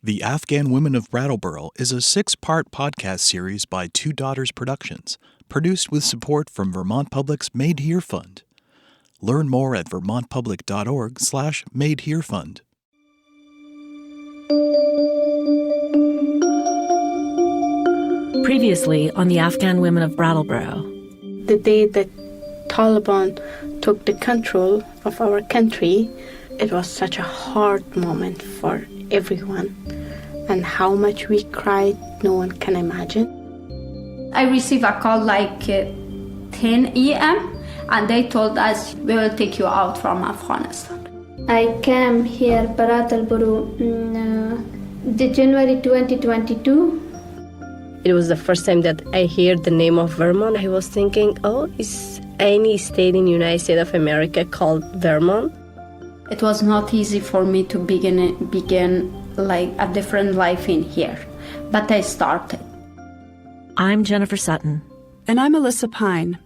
The Afghan Women of Brattleboro is a 6-part podcast series by Two Daughters Productions, produced with support from Vermont Public's Made Here Fund. Learn more at vermontpublic.org/madeherefund. Previously on the Afghan Women of Brattleboro. The day that Taliban took the control of our country, it was such a hard moment for everyone. And how much we cried, no one can imagine. I received a call like 10 a.m. and they told us, we will take you out from Afghanistan. I came here, Brattleboro, in January 2022. It was the first time that I heard the name of Vermont. I was thinking, is any state in the United States of America called Vermont? It was not easy for me to begin like a different life in here, but I started. I'm Jennifer Sutton. And I'm Alyssa Pine.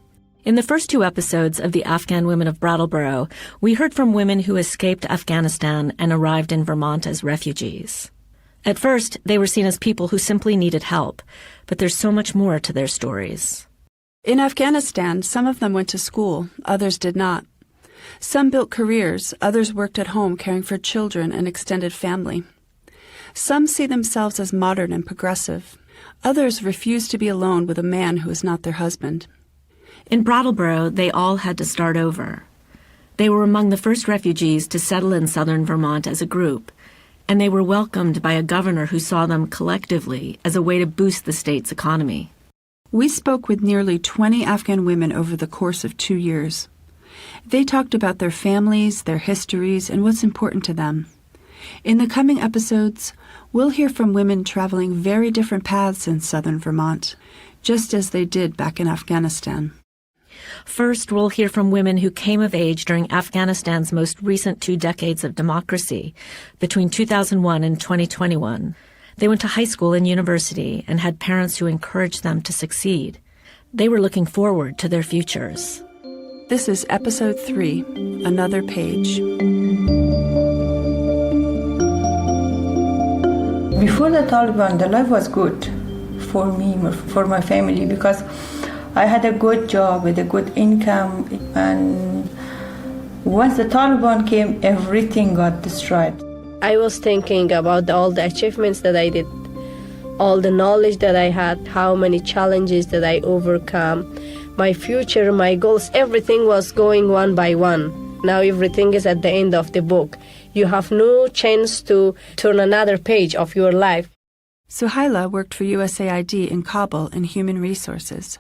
In the first 2 episodes of the Afghan Women of Brattleboro, we heard from women who escaped Afghanistan and arrived in Vermont as refugees. At first, they were seen as people who simply needed help, but there's so much more to their stories. In Afghanistan, some of them went to school, others did not. Some built careers, others worked at home caring for children and extended family. Some see themselves as modern and progressive. Others refuse to be alone with a man who is not their husband. In Brattleboro, they all had to start over. They were among the first refugees to settle in southern Vermont as a group, and they were welcomed by a governor who saw them collectively as a way to boost the state's economy. We spoke with nearly 20 Afghan women over the course of 2 years. They talked about their families, their histories, and what's important to them. In the coming episodes, we'll hear from women traveling very different paths in southern Vermont, just as they did back in Afghanistan. First, we'll hear from women who came of age during Afghanistan's most recent 2 decades of democracy, between 2001 and 2021. They went to high school and university and had parents who encouraged them to succeed. They were looking forward to their futures. This is Episode 3, Another Page. Before the Taliban, the life was good for me, for my family, because I had a good job with a good income, and once the Taliban came, everything got destroyed. I was thinking about all the achievements that I did, all the knowledge that I had, how many challenges that I overcome, my future, my goals, everything was going one by one. Now everything is at the end of the book. You have no chance to turn another page of your life. Suhaila worked for USAID in Kabul in Human Resources.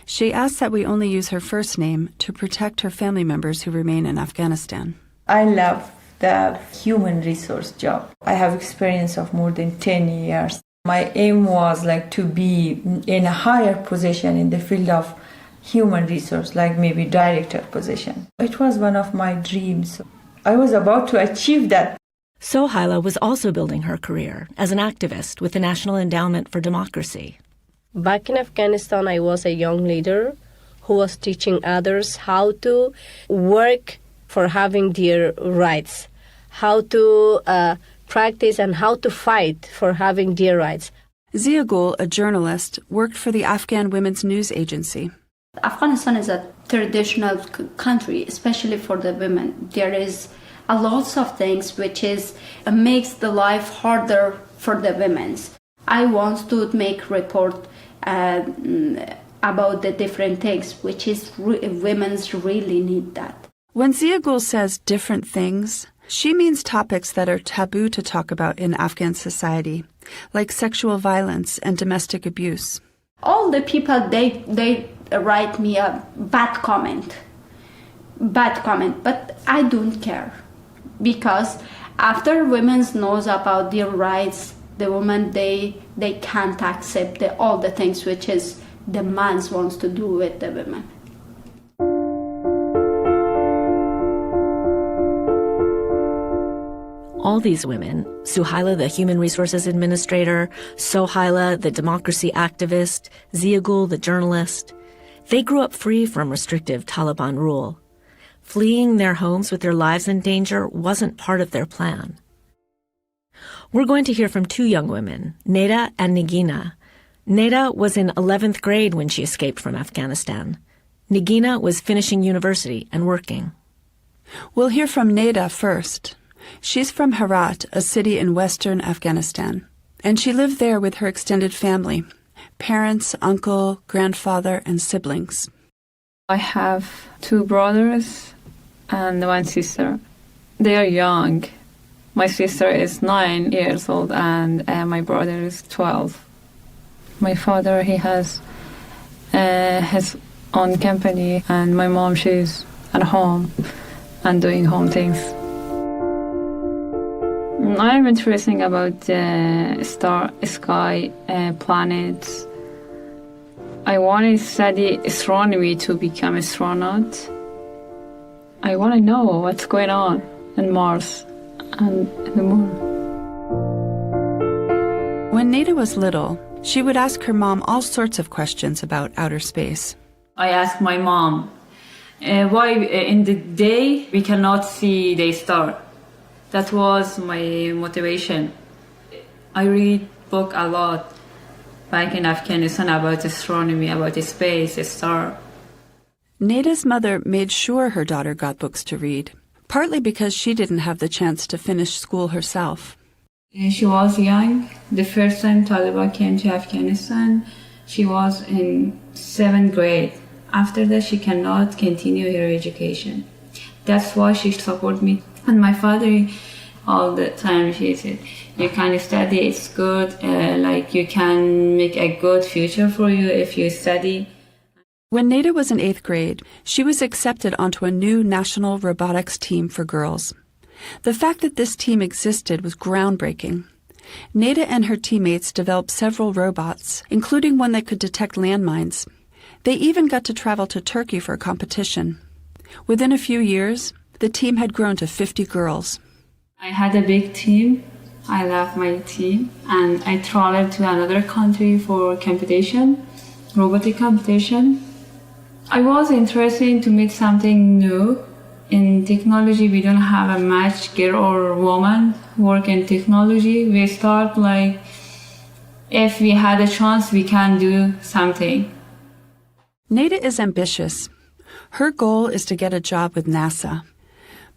She asked that we only use her first name to protect her family members who remain in Afghanistan. I love the human resource job. I have experience of more than 10 years. My aim was to be in a higher position in the field of human resource, like maybe director position. It was one of my dreams. I was about to achieve that. Suhaila was also building her career as an activist with the National Endowment for Democracy. Back in Afghanistan, I was a young leader who was teaching others how to work for having their rights, how to practice and how to fight for having their rights. Zia Gul, a journalist, worked for the Afghan Women's News Agency. Afghanistan is a traditional country, especially for the women. There is a lot of things which makes the life harder for the women. I want to make report about the different things, which is women really need that. When Zia Gul says different things, she means topics that are taboo to talk about in Afghan society, like sexual violence and domestic abuse. All the people, they write me a bad comment, but I don't care, because after women knows about their rights, the women, they can't accept all the things which is the man wants to do with the women. All these women, Suhaila, the Human Resources Administrator, Suhaila, the democracy activist, Zia Gul, the journalist, they grew up free from restrictive Taliban rule. Fleeing their homes with their lives in danger wasn't part of their plan. We're going to hear from two young women, Neda and Nigina. Neda was in 11th grade when she escaped from Afghanistan. Nigina was finishing university and working. We'll hear from Neda first. She's from Herat, a city in western Afghanistan, and she lived there with her extended family, parents, uncle, grandfather, and siblings. I have 2 brothers and 1 sister. They are young. My sister is 9 years old and my brother is 12. My father, he has his own company, and my mom, she's at home and doing home things. I'm interested about sky, planets. I want to study astronomy to become an astronaut. I want to know what's going on in Mars and the moon. When Neda was little, she would ask her mom all sorts of questions about outer space. I asked my mom, why in the day we cannot see the star? That was my motivation. I read book a lot back in Afghanistan about astronomy, about space, a star. Neda's mother made sure her daughter got books to read, partly because she didn't have the chance to finish school herself. She was young. The first time Taliban came to Afghanistan, she was in 7th grade. After that, she cannot continue her education. That's why she supported me. And my father, all the time, she said, you can study, it's good, you can make a good future for you if you study. When Neda was in 8th grade, she was accepted onto a new national robotics team for girls. The fact that this team existed was groundbreaking. Neda and her teammates developed several robots, including one that could detect landmines. They even got to travel to Turkey for a competition. Within a few years, the team had grown to 50 girls. I had a big team. I love my team, and I traveled to another country for competition, robotic competition. I was interested to meet something new. In technology, we don't have a much girl or woman work in technology. We start if we had a chance, we can do something. Neda is ambitious. Her goal is to get a job with NASA.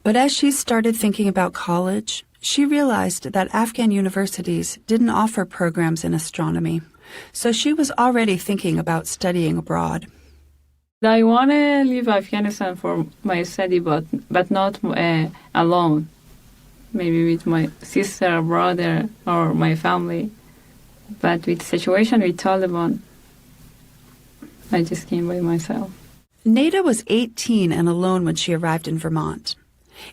But as she started thinking about college, she realized that Afghan universities didn't offer programs in astronomy, so she was already thinking about studying abroad. I want to leave Afghanistan for my study, but not alone. Maybe with my sister, brother, or my family. But with the situation with Taliban, I just came by myself. Neda was 18 and alone when she arrived in Vermont.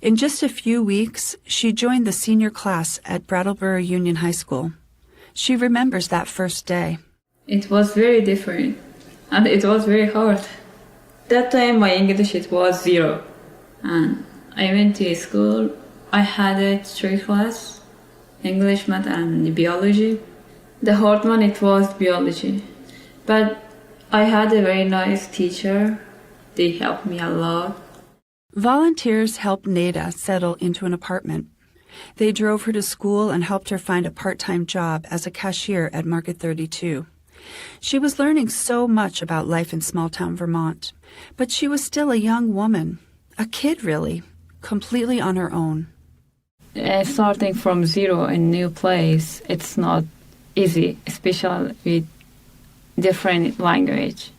In just a few weeks, she joined the senior class at Brattleboro Union High School. She remembers that first day. It was very different, and it was very hard. That time my English, it was 0. And I went to school. I had a 3 class, English, math, and biology. The hard one, it was biology. But I had a very nice teacher. They helped me a lot. Volunteers helped Neda settle into an apartment. They drove her to school and helped her find a part-time job as a cashier at Market 32. She was learning so much about life in small-town Vermont, but she was still a young woman, a kid really, completely on her own. Starting from 0 in a new place, it's not easy, especially with different language.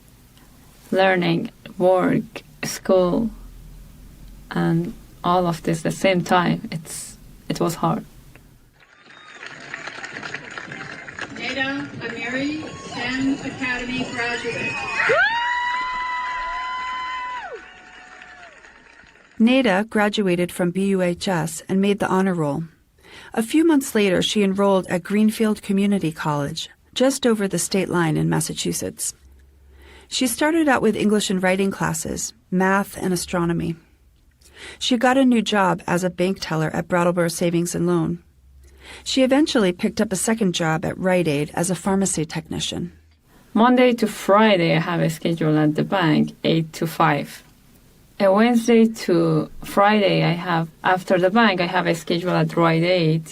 Learning, work, school, and all of this at the same time, it was hard. Neda Amiri, STEM Academy graduate. Neda graduated from BUHS and made the honor roll. A few months later, she enrolled at Greenfield Community College, just over the state line in Massachusetts. She started out with English and writing classes, math, and astronomy. She got a new job as a bank teller at Brattleboro Savings and Loan. She eventually picked up a second job at Rite Aid as a pharmacy technician. Monday to Friday, I have a schedule at the bank, 8 to 5. Wednesday to Friday, after the bank, I have a schedule at Rite Aid,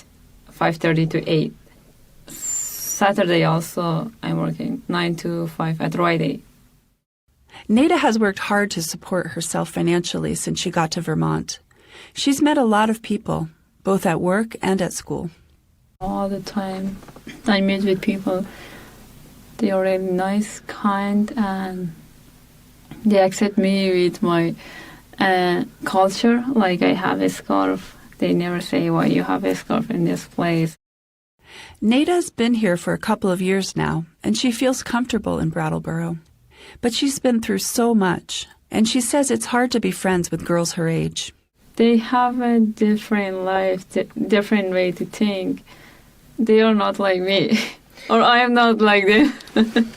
5:30 to 8. Saturday also I'm working 9 to 5 at Friday. Neda has worked hard to support herself financially since she got to Vermont. She's met a lot of people, both at work and at school. All the time I meet with people. They are really nice, kind, and they accept me with my culture. Like I have a scarf. They never say, why you have a scarf in this place. Neda's been here for a couple of years now, and she feels comfortable in Brattleboro. But she's been through so much, and she says it's hard to be friends with girls her age. They have a different life, different way to think. They are not like me, or I am not like them.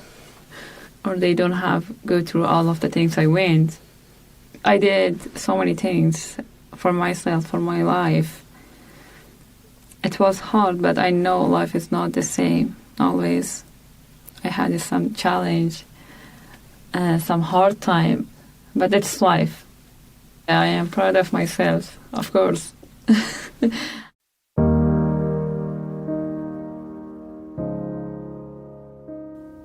Or they don't have go through all of the things I went. I did so many things for myself, for my life. It was hard, but I know life is not the same always. I had some challenge, some hard time, but it's life. I am proud of myself, of course.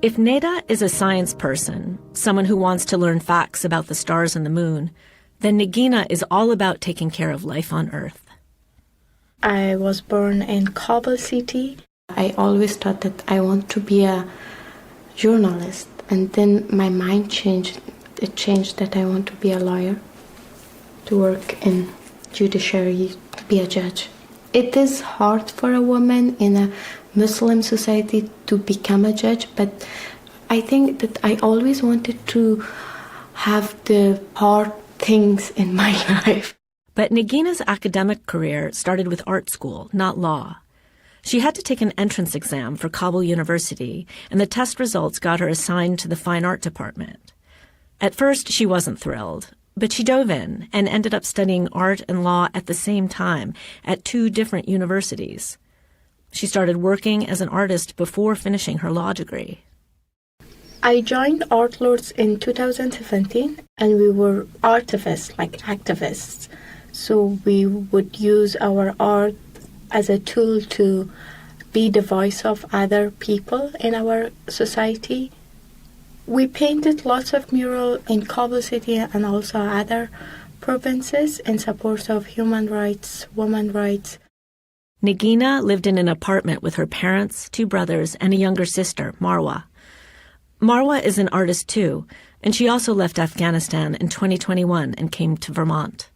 If Neda is a science person, someone who wants to learn facts about the stars and the moon, then Negina is all about taking care of life on Earth. I was born in Kabul city. I always thought that I want to be a journalist, and then my mind changed. It changed that I want to be a lawyer, to work in judiciary, to be a judge. It is hard for a woman in a Muslim society to become a judge, but I think that I always wanted to have the hard things in my life. But Negina's academic career started with art school, not law. She had to take an entrance exam for Kabul University, and the test results got her assigned to the fine art department. At first, she wasn't thrilled, but she dove in and ended up studying art and law at the same time at 2 different universities. She started working as an artist before finishing her law degree. I joined Art Lords in 2017, and we were artivists, like activists. So we would use our art as a tool to be the voice of other people in our society. We painted lots of murals in Kabul city and also other provinces in support of human rights, women's rights. Negina lived in an apartment with her parents, 2 brothers, and a younger sister, Marwa. Marwa is an artist too, and she also left Afghanistan in 2021 and came to Vermont.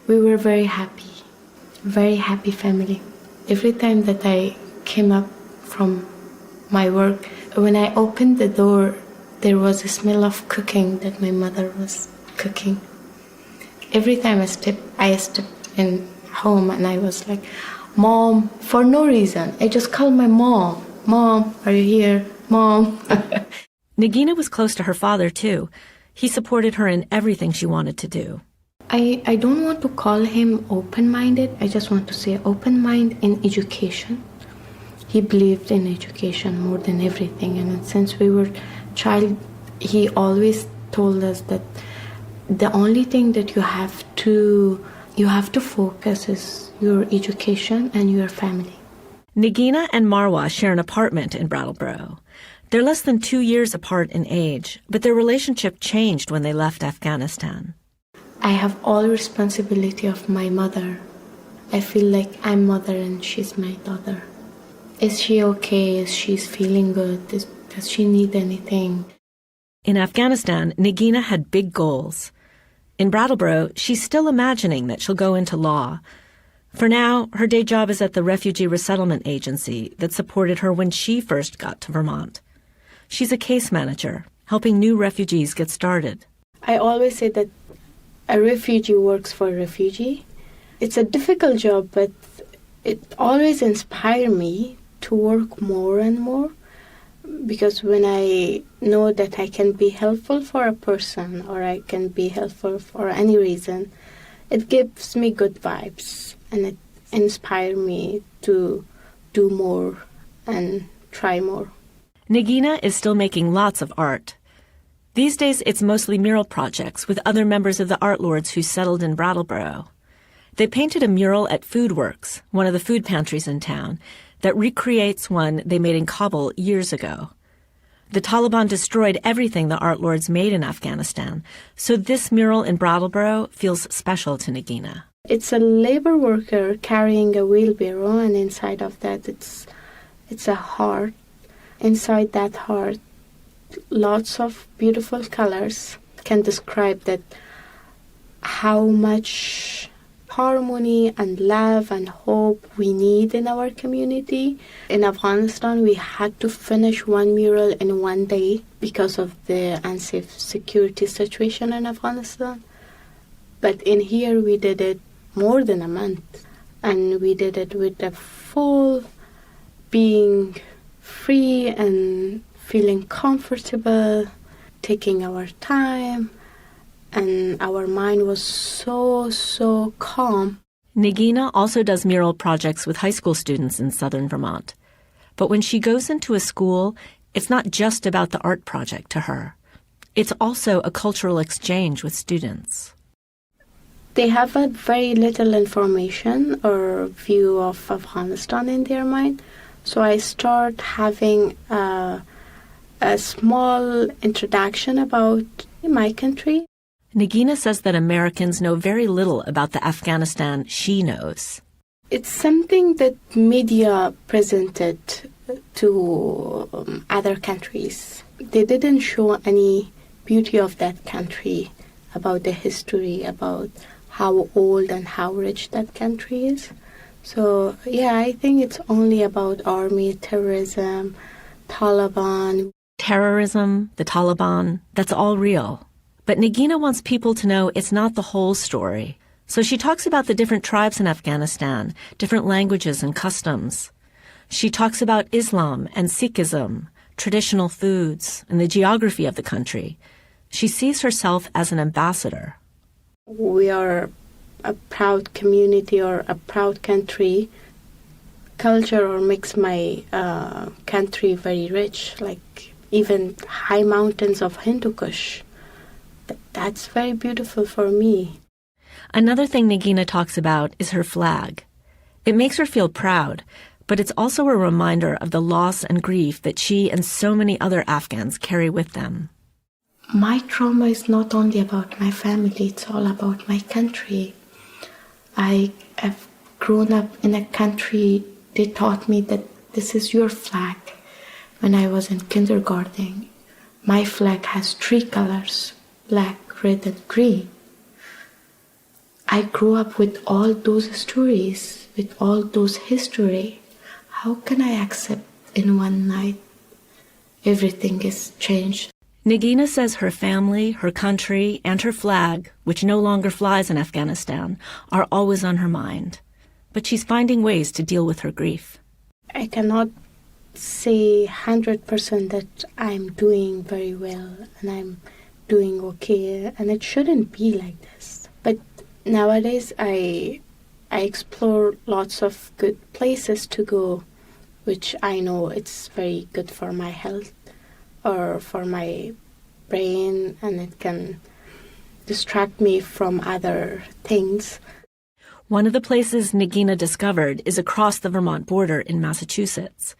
We were very happy family. Every time that I came up from my work, when I opened the door, there was a smell of cooking that my mother was cooking. Every time I step in home, and I was like, Mom, for no reason. I just called my mom. Mom, are you here? Mom. Negina was close to her father too. He supported her in everything she wanted to do. I don't want to call him open-minded. I just want to say open mind in education. He believed in education more than everything. And since we were child, he always told us that the only thing that you have to focus is your education and your family. Negina and Marwa share an apartment in Brattleboro. They're less than 2 years apart in age, but their relationship changed when they left Afghanistan. I have all responsibility of my mother. I feel like I'm mother and she's my daughter. Is she okay? Is she feeling good? Does she need anything? In Afghanistan, Negina had big goals. In Brattleboro, she's still imagining that she'll go into law. For now, her day job is at the Refugee Resettlement Agency that supported her when she first got to Vermont. She's a case manager, helping new refugees get started. I always say that a refugee works for a refugee. It's a difficult job, but it always inspires me to work more and more, because when I know that I can be helpful for a person or I can be helpful for any reason, it gives me good vibes and it inspires me to do more and try more. Negina is still making lots of art. These days, it's mostly mural projects with other members of the Art Lords who settled in Brattleboro. They painted a mural at Foodworks, one of the food pantries in town, that recreates one they made in Kabul years ago. The Taliban destroyed everything the art lords made in Afghanistan, so this mural in Brattleboro feels special to Nagina. It's a labor worker carrying a wheelbarrow, and inside of that it's a heart. Inside that heart, lots of beautiful colors can describe that how much harmony and love and hope we need in our community. In Afghanistan, we had to finish one mural in one day because of the unsafe security situation in Afghanistan. But in here, we did it more than a month, and we did it with the full being free and feeling comfortable, taking our time, and our mind was so calm. Nagina also does mural projects with high school students in southern Vermont. But when she goes into a school, it's not just about the art project to her. It's also a cultural exchange with students. They have a very little information or view of Afghanistan in their mind. So I start having a small introduction about my country. Nagina says that Americans know very little about the Afghanistan she knows. It's something that media presented to other countries. They didn't show any beauty of that country, about the history, about how old and how rich that country is. So, yeah, I think it's only about army, terrorism, Taliban. Terrorism, the Taliban, that's all real. But Nagina wants people to know it's not the whole story. So she talks about the different tribes in Afghanistan, different languages and customs. She talks about Islam and Sikhism, traditional foods, and the geography of the country. She sees herself as an ambassador. We are a proud community or a proud country. Culture or makes my country very rich, like even high mountains of Hindu Kush. That's very beautiful for me. Another thing Nagina talks about is her flag. It makes her feel proud, but it's also a reminder of the loss and grief that she and so many other Afghans carry with them. My trauma is not only about my family, it's all about my country. I have grown up in a country, they taught me that this is your flag. When I was in kindergarten, my flag has 3 colors, black, red, and green. I grew up with all those stories, with all those history. How can I accept in one night everything is changed? Nagina says her family, her country, and her flag, which no longer flies in Afghanistan, are always on her mind. But she's finding ways to deal with her grief. I cannot say 100% that I'm doing very well and I'm doing okay, and it shouldn't be like this. But nowadays I explore lots of good places to go, which I know it's very good for my health or for my brain, and it can distract me from other things. One of the places Nagina discovered is across the Vermont border in Massachusetts.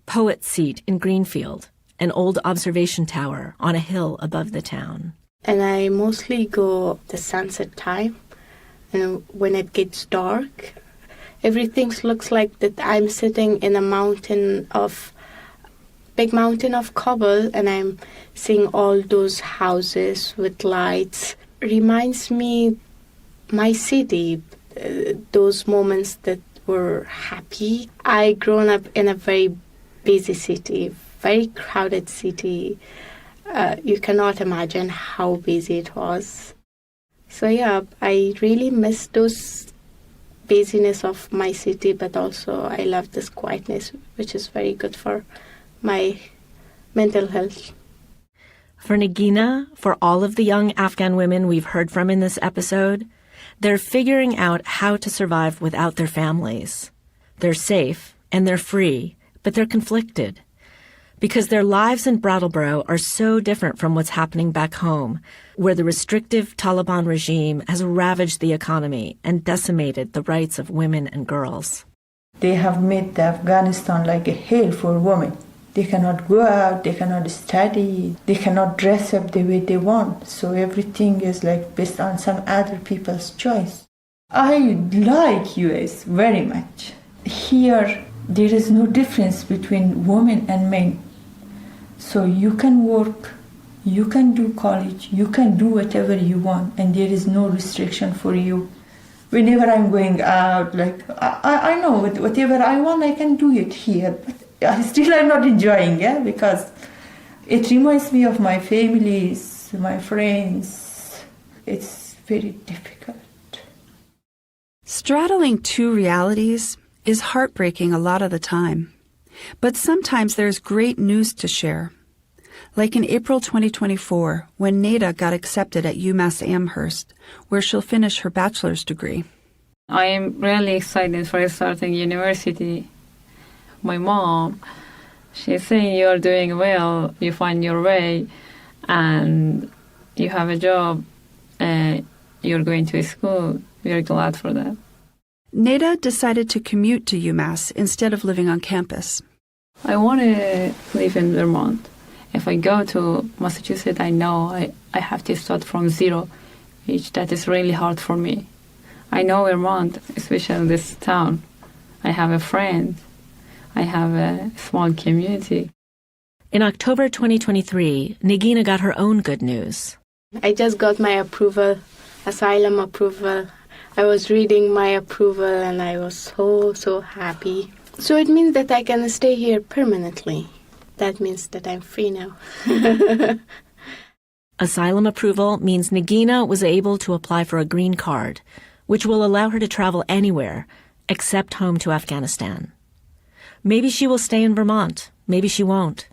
Poet's Seat in Greenfield, an old observation tower on a hill above the town. And I mostly go the sunset time, and when it gets dark, everything looks like that I'm sitting in a big mountain of cobble, and I'm seeing all those houses with lights. Reminds me my city, those moments that were happy. I grown up in a very busy city, very crowded city. You cannot imagine how busy it was. So yeah, I really miss those busyness of my city, but also I love this quietness, which is very good for my mental health. For Nagina, for all of the young Afghan women we've heard from in this episode, they're figuring out how to survive without their families. They're safe and they're free, but they're conflicted. because their lives in Brattleboro are so different from what's happening back home, where the restrictive Taliban regime has ravaged the economy and decimated the rights of women and girls. They have made Afghanistan like a hell for women. They cannot go out, they cannot study, they cannot dress up the way they want. So everything is like based on some other people's choice. I like US very much. Here, there is no difference between women and men. So you can work, you can do college, you can do whatever you want, and there is no restriction for you. Whenever I'm going out, like, I know whatever I want, I can do it here. But still I'm not enjoying it because it reminds me of my families, my friends. It's very difficult. Straddling two realities is heartbreaking a lot of the time. But sometimes there's great news to share. Like in April 2024, when Neda got accepted at UMass Amherst, where she'll finish her bachelor's degree. I am really excited for starting university. My mom, she's saying you're doing well, you find your way, and you have a job, and you're going to school. We're glad for that. Neda decided to commute to UMass instead of living on campus. I want to live in Vermont. If I go to Massachusetts, I know I have to start from zero, which that is really hard for me. I know Vermont, especially this town. I have a friend. I have a small community. In October 2023, Negina got her own good news. I just got my approval, asylum approval. I was reading my approval and I was so happy. So it means that I can stay here permanently. That means that I'm free now. Asylum approval means Negina was able to apply for a green card, which will allow her to travel anywhere except home to Afghanistan. Maybe she will stay in Vermont. Maybe she won't.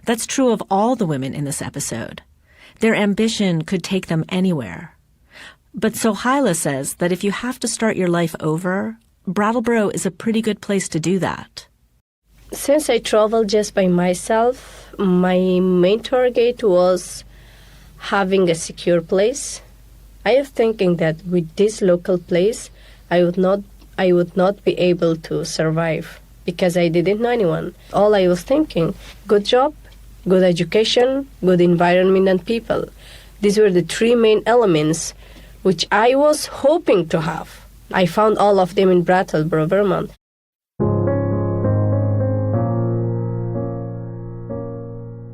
That's true of all the women in this episode. Their ambition could take them anywhere. But Sohaila says that if you have to start your life over, Brattleboro is a pretty good place to do that. Since I traveled just by myself, my main target was having a secure place. I was thinking that with this local place, I would not be able to survive because I didn't know anyone. All I was thinking, good job, good education, good environment and people. These were the three main elements which I was hoping to have. I found all of them in Brattleboro, Vermont.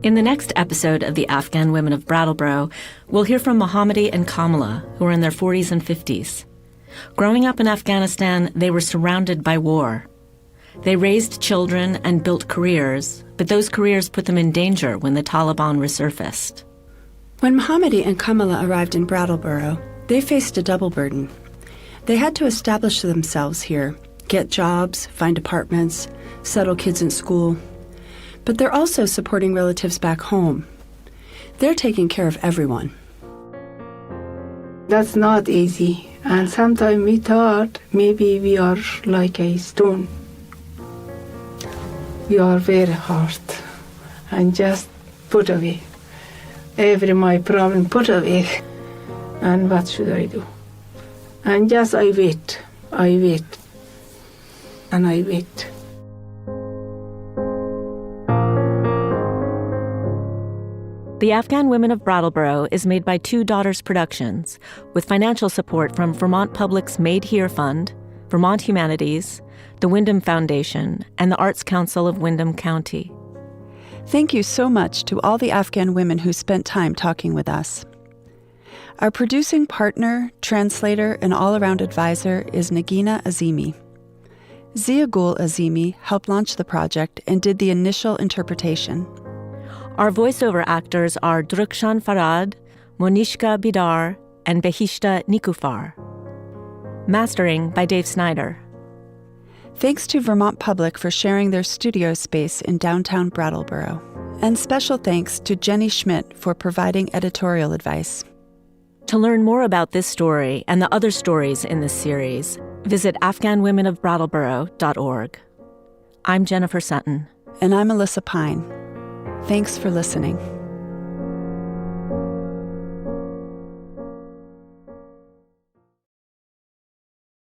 In the next episode of the Afghan Women of Brattleboro, we'll hear from Mohammadi and Kamala, who are in their 40s and 50s. Growing up in Afghanistan, they were surrounded by war. They raised children and built careers, but those careers put them in danger when the Taliban resurfaced. When Mohammadi and Kamala arrived in Brattleboro, they faced a double burden. They had to establish themselves here, get jobs, find apartments, settle kids in school. But they're also supporting relatives back home. They're taking care of everyone. That's not easy. And sometimes we thought maybe we are like a stone. We are very hard and just put away. Every my problem put away. And what should I do? And just I wait, and I wait. The Afghan Women of Brattleboro is made by Two Daughters Productions, with financial support from Vermont Public's Made Here Fund, Vermont Humanities, the Windham Foundation, and the Arts Council of Windham County. Thank you so much to all the Afghan women who spent time talking with us. Our producing partner, translator, and all-around advisor is Negina Azimi. Zia Gul Azimi helped launch the project and did the initial interpretation. Our voiceover actors are Drukshan Farad, Monishka Bidar, and Behishta Nikufar. Mastering by Dave Snyder. Thanks to Vermont Public for sharing their studio space in downtown Brattleboro. And special thanks to Jenny Schmidt for providing editorial advice. To learn more about this story and the other stories in this series, visit AfghanWomenofBrattleboro.org. I'm Jennifer Sutton. And I'm Alyssa Pine. Thanks for listening.